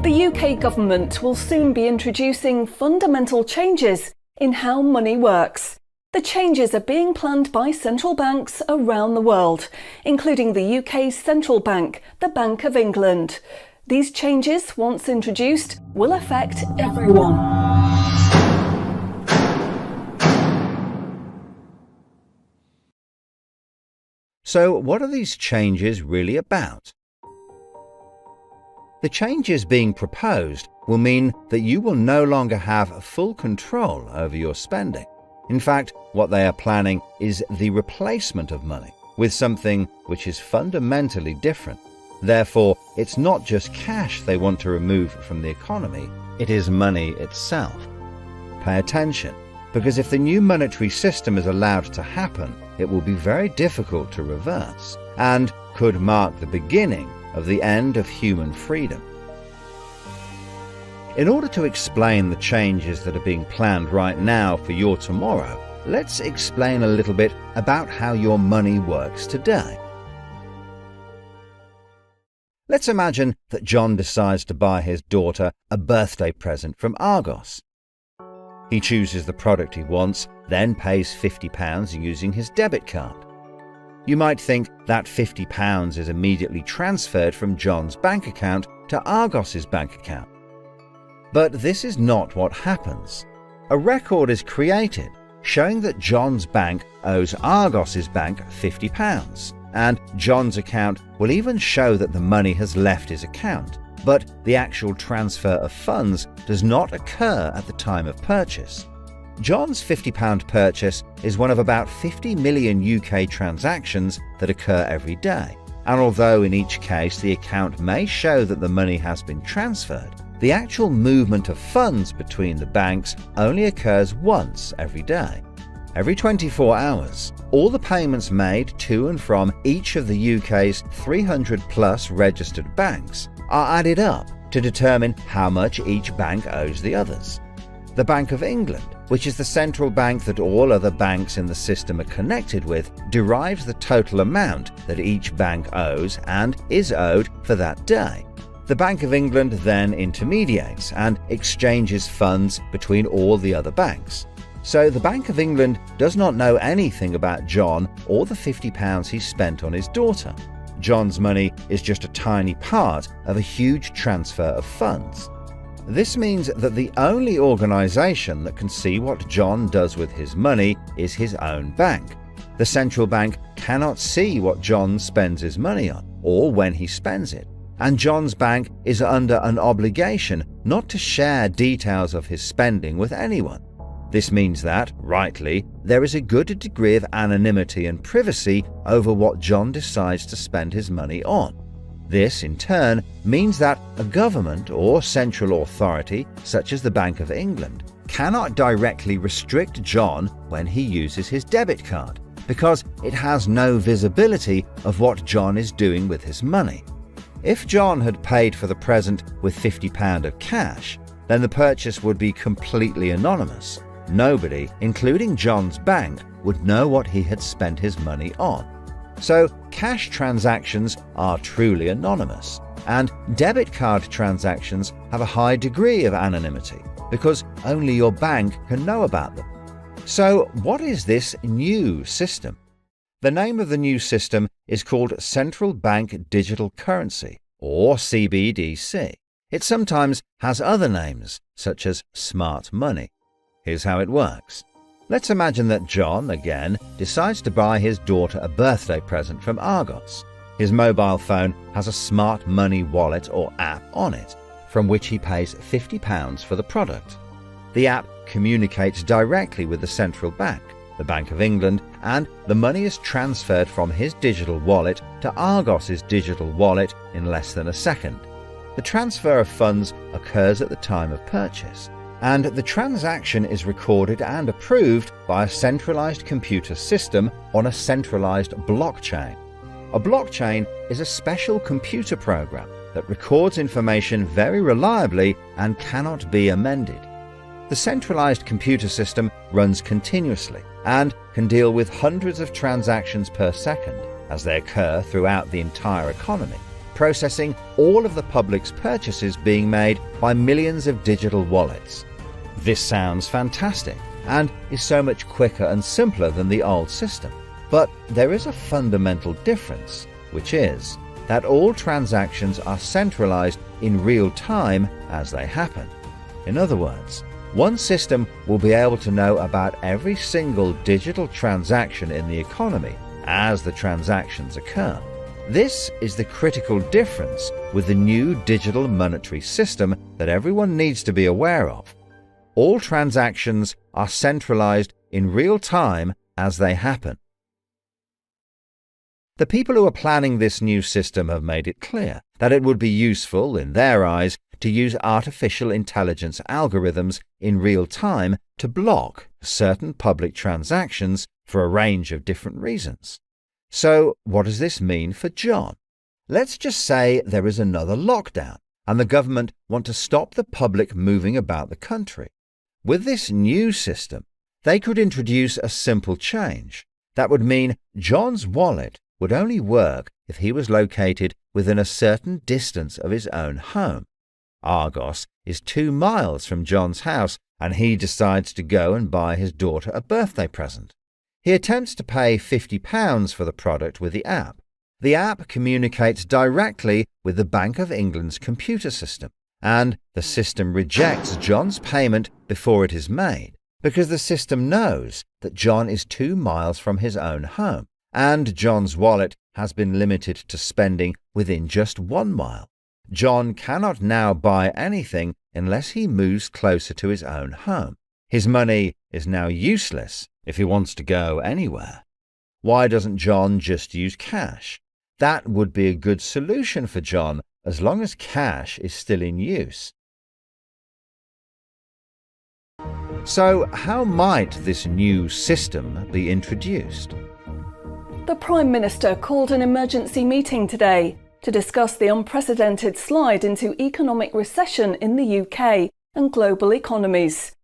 The UK government will soon be introducing fundamental changes in how money works. The changes are being planned by central banks around the world, including the UK's central bank, the Bank of England. These changes, once introduced, will affect everyone. So, what are these changes really about? The changes being proposed will mean that you will no longer have full control over your spending. In fact, what they are planning is the replacement of money with something which is fundamentally different. Therefore, it's not just cash they want to remove from the economy, it is money itself. Pay attention, because if the new monetary system is allowed to happen, it will be very difficult to reverse and could mark the beginning of the end of human freedom. In order to explain the changes that are being planned right now for your tomorrow, let's explain a little bit about how your money works today. Let's imagine that John decides to buy his daughter a birthday present from Argos. He chooses the product he wants, then pays £50 using his debit card. You might think that £50 is immediately transferred from John's bank account to Argos's bank account. But this is not what happens. A record is created showing that John's bank owes Argos's bank £50, and John's account will even show that the money has left his account, but the actual transfer of funds does not occur at the time of purchase. John's £50 purchase is one of about 50 million UK transactions that occur every day, and although in each case the account may show that the money has been transferred, the actual movement of funds between the banks only occurs once every day. Every 24 hours, all the payments made to and from each of the UK's 300 plus registered banks are added up to determine how much each bank owes the others. The Bank of England, which is the central bank that all other banks in the system are connected with, derives the total amount that each bank owes and is owed for that day. The Bank of England then intermediates and exchanges funds between all the other banks. So the Bank of England does not know anything about John or the £50 he spent on his daughter. John's money is just a tiny part of a huge transfer of funds. This means that the only organisation that can see what John does with his money is his own bank. The central bank cannot see what John spends his money on, or when he spends it, and John's bank is under an obligation not to share details of his spending with anyone. This means that, rightly, there is a good degree of anonymity and privacy over what John decides to spend his money on. This, in turn, means that a government or central authority, such as the Bank of England, cannot directly restrict John when he uses his debit card, because it has no visibility of what John is doing with his money. If John had paid for the present with £50 of cash, then the purchase would be completely anonymous. Nobody, including John's bank, would know what he had spent his money on. So, cash transactions are truly anonymous, and debit card transactions have a high degree of anonymity, because only your bank can know about them. So, what is this new system? The name of the new system is called Central Bank Digital Currency, or CBDC. It sometimes has other names, such as smart money. Here's how it works. Let's imagine that John, again, decides to buy his daughter a birthday present from Argos. His mobile phone has a smart money wallet or app on it, from which he pays £50 for the product. The app communicates directly with the central bank, the Bank of England, and the money is transferred from his digital wallet to Argos's digital wallet in less than a second. The transfer of funds occurs at the time of purchase, and the transaction is recorded and approved by a centralized computer system on a centralized blockchain. A blockchain is a special computer program that records information very reliably and cannot be amended. The centralized computer system runs continuously and can deal with hundreds of transactions per second, as they occur throughout the entire economy, processing all of the public's purchases being made by millions of digital wallets. This sounds fantastic and is so much quicker and simpler than the old system. But there is a fundamental difference, which is that all transactions are centralized in real time as they happen. In other words, one system will be able to know about every single digital transaction in the economy as the transactions occur. This is the critical difference with the new digital monetary system that everyone needs to be aware of. All transactions are centralized in real time as they happen. The people who are planning this new system have made it clear that it would be useful, in their eyes, to use artificial intelligence algorithms in real time to block certain public transactions for a range of different reasons. So, what does this mean for John? Let's just say there is another lockdown and the government want to stop the public moving about the country. With this new system, they could introduce a simple change. That would mean John's wallet would only work if he was located within a certain distance of his own home. Argos is 2 miles from John's house, and he decides to go and buy his daughter a birthday present. He attempts to pay £50 for the product with the app. The app communicates directly with the Bank of England's computer system, and the system rejects John's payment before it is made, because the system knows that John is 2 miles from his own home, and John's wallet has been limited to spending within just 1 mile. John cannot now buy anything unless he moves closer to his own home. His money is now useless if he wants to go anywhere. Why doesn't John just use cash? That would be a good solution for John as long as cash is still in use. So, how might this new system be introduced? The Prime Minister called an emergency meeting today to discuss the unprecedented slide into economic recession in the UK and global economies.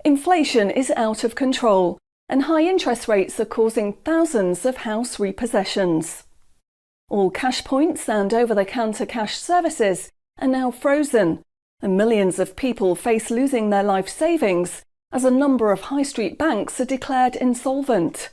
Inflation is out of control, and high interest rates are causing thousands of house repossessions. All cash points and over-the-counter cash services are now frozen, and millions of people face losing their life savings as a number of high street banks are declared insolvent.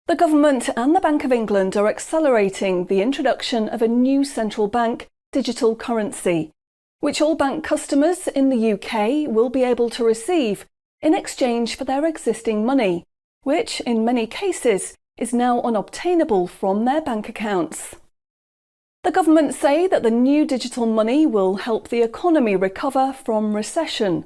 The government and the Bank of England are accelerating the introduction of a new central bank digital currency, which all bank customers in the UK will be able to receive in exchange for their existing money, which in many cases is now unobtainable from their bank accounts. The government say that the new digital money will help the economy recover from recession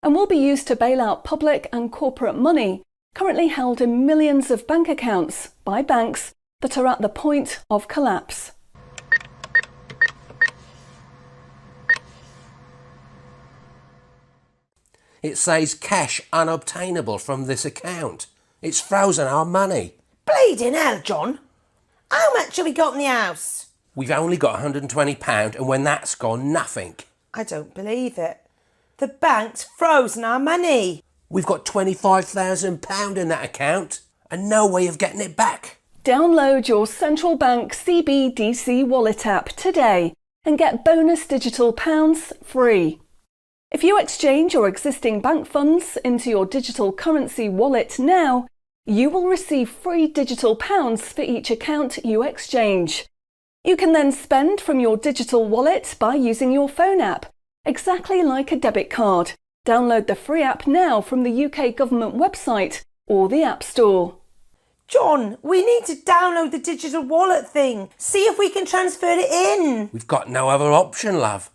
and will be used to bail out public and corporate money currently held in millions of bank accounts by banks that are at the point of collapse. It says cash unobtainable from this account. It's frozen our money. Bleeding hell, John. How much have we got in the house? We've only got £120, and when that's gone, nothing. I don't believe it. The bank's frozen our money. We've got £25,000 in that account and no way of getting it back. Download your central bank CBDC wallet app today and get bonus digital pounds free. If you exchange your existing bank funds into your digital currency wallet now, you will receive free digital pounds for each account you exchange. You can then spend from your digital wallet by using your phone app, exactly like a debit card. Download the free app now from the UK government website or the App Store. John, we need to download the digital wallet thing. See if we can transfer it in. We've got no other option, love.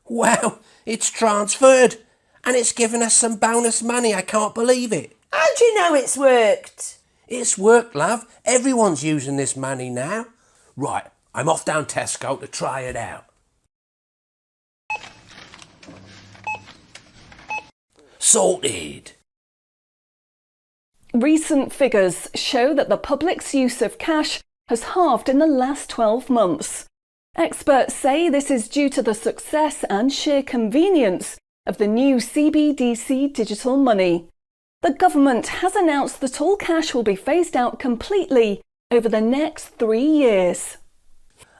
Wow, it's transferred and it's given us some bonus money. I can't believe it. How do you know it's worked? It's worked, love. Everyone's using this money now. Right, I'm off down Tesco to try it out. Sorted. Recent figures show that the public's use of cash has halved in the last 12 months. Experts say this is due to the success and sheer convenience of the new CBDC digital money. The government has announced that all cash will be phased out completely over the next 3 years.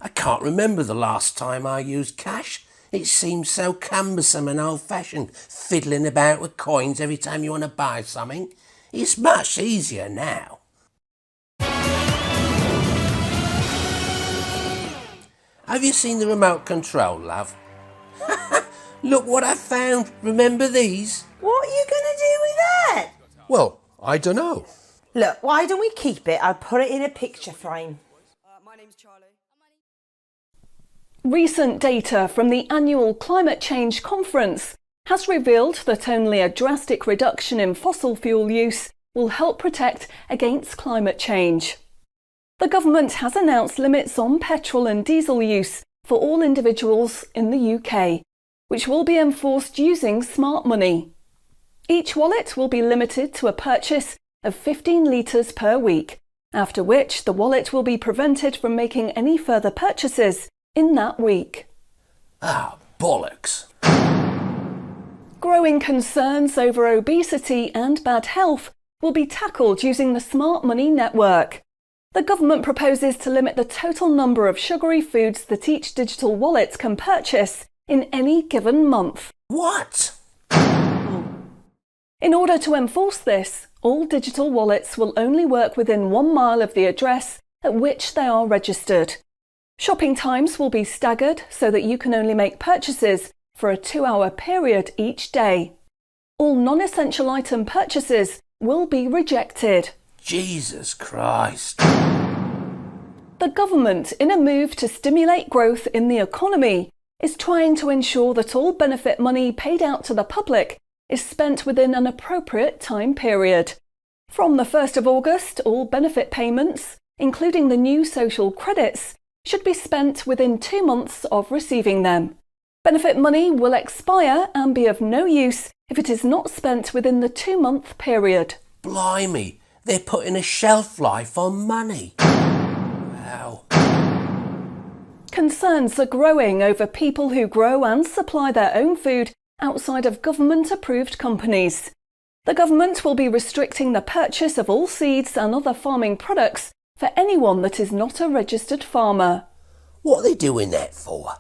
I can't remember the last time I used cash. It seems so cumbersome and old-fashioned, fiddling about with coins every time you want to buy something. It's much easier now. Have you seen the remote control, love? Look what I found. Remember these? What are you going to do with that? Well, I don't know. Look, why don't we keep it? I'll put it in a picture frame. My name's Charlie. Recent data from the annual Climate Change Conference has revealed that only a drastic reduction in fossil fuel use will help protect against climate change. The government has announced limits on petrol and diesel use for all individuals in the UK, which will be enforced using smart money. Each wallet will be limited to a purchase of 15 litres per week, after which the wallet will be prevented from making any further purchases in that week. Ah, bollocks. Growing concerns over obesity and bad health will be tackled using the Smart Money Network. The government proposes to limit the total number of sugary foods that each digital wallet can purchase in any given month. What? In order to enforce this, all digital wallets will only work within 1 mile of the address at which they are registered. Shopping times will be staggered so that you can only make purchases for a 2-hour period each day. All non-essential item purchases will be rejected. Jesus Christ. The government, in a move to stimulate growth in the economy, is trying to ensure that all benefit money paid out to the public is spent within an appropriate time period. From the 1st of August, all benefit payments, including the new social credits, should be spent within 2 months of receiving them. Benefit money will expire and be of no use if it is not spent within the 2-month period. Blimey, they're putting a shelf life on money. Wow. Concerns are growing over people who grow and supply their own food outside of government-approved companies. The government will be restricting the purchase of all seeds and other farming products for anyone that is not a registered farmer. What are they doing that for?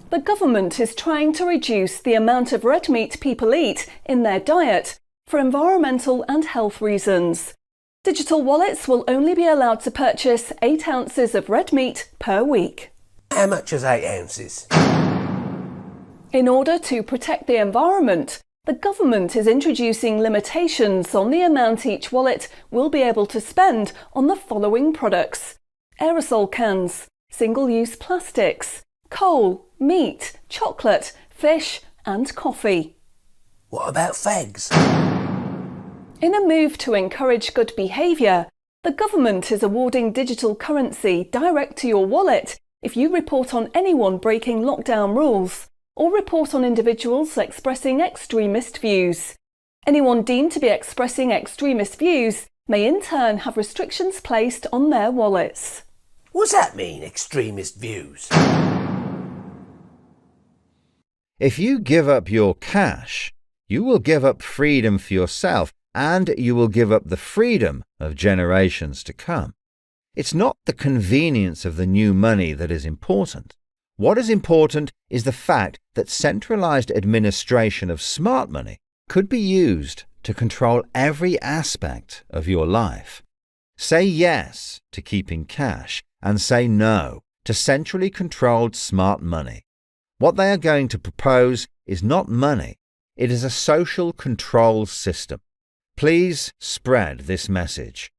The government is trying to reduce the amount of red meat people eat in their diet for environmental and health reasons. Digital wallets will only be allowed to purchase 8 ounces of red meat per week. How much is 8 ounces? In order to protect the environment, the government is introducing limitations on the amount each wallet will be able to spend on the following products: aerosol cans, single-use plastics, coal, meat, chocolate, fish and coffee. What about fags? In a move to encourage good behaviour, the government is awarding digital currency direct to your wallet if you report on anyone breaking lockdown rules or report on individuals expressing extremist views. Anyone deemed to be expressing extremist views may in turn have restrictions placed on their wallets. What's that mean, extremist views? If you give up your cash, you will give up freedom for yourself, and you will give up the freedom of generations to come. It's not the convenience of the new money that is important. What is important is the fact that centralized administration of smart money could be used to control every aspect of your life. Say yes to keeping cash and say no to centrally controlled smart money. What they are going to propose is not money, it is a social control system. Please spread this message.